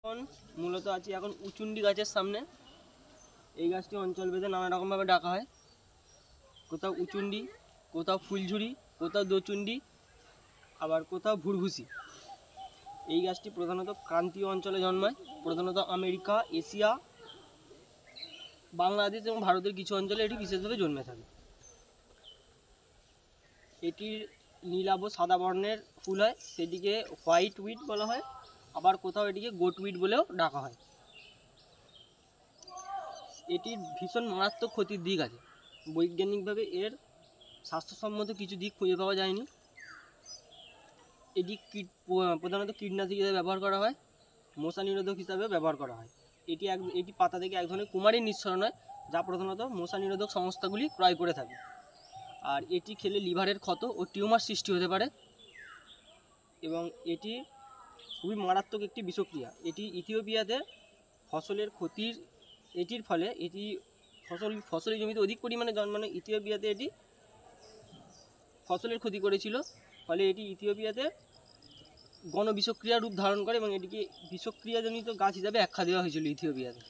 এখন মূলত আছি এখন উচুন্ডি গাছের সামনে। এই গাছটি অঞ্চল ভেদে নানা রকমভাবে ডাকা হয়। কোথাও উচুন্ডি, কোথাও ফুলঝুরি, কোথাও দোচুন্ডি, আবার কোথাও ভুরভুসি। এই গাছটি প্রধানত ক্রান্তীয় অঞ্চলে জন্মায়, প্রধানত আমেরিকা, এশিয়া, বাংলাদেশ এবং ভারতের কিছু অঞ্চলে এটি বিশেষভাবে জন্মে থাকে। এটির নীলাভ সাদা বর্ণের ফুল হয়, সেটিকে হোয়াইট উইড বলা হয়, আবার কোথাও এটিকে গোট উইড বলেও ডাকা হয়। এটির ভীষণ মারাত্মক ক্ষতির দিক আছে। বৈজ্ঞানিকভাবে এর স্বাস্থ্যসম্মত কিছু দিক খুঁজে পাওয়া যায়নি। এটি প্রধানত কীটনাশক হিসেবে ব্যবহার করা হয়, মশা নিরোধক হিসাবে ব্যবহার করা হয়। এটি পাতা থেকে এক ধরনের কুমারীর নিঃসরণ হয়, যা প্রধানত মশা নিরোধক সংস্থাগুলি ক্রয় করে থাকে। আর এটি খেলে লিভারের ক্ষত ও টিউমার সৃষ্টি হতে পারে এবং এটি খুবই মারাত্মক একটি বিষক্রিয়া। এটি ইথিওপিয়াতে ফসলের ক্ষতির এটির ফলে এটি ফসলের জমিতে অধিক পরিমাণে জন্মানো ইথিওপিয়াতে এটি ফসলের ক্ষতি করেছিল। ফলে এটি ইথিওপিয়াতে গণবিষক্রিয়ার রূপ ধারণ করে এবং এটিকে বিষক্রিয়াজনিত গাছ হিসাবে আখ্যা দেওয়া হয়েছিল ইথিওপিয়াতে।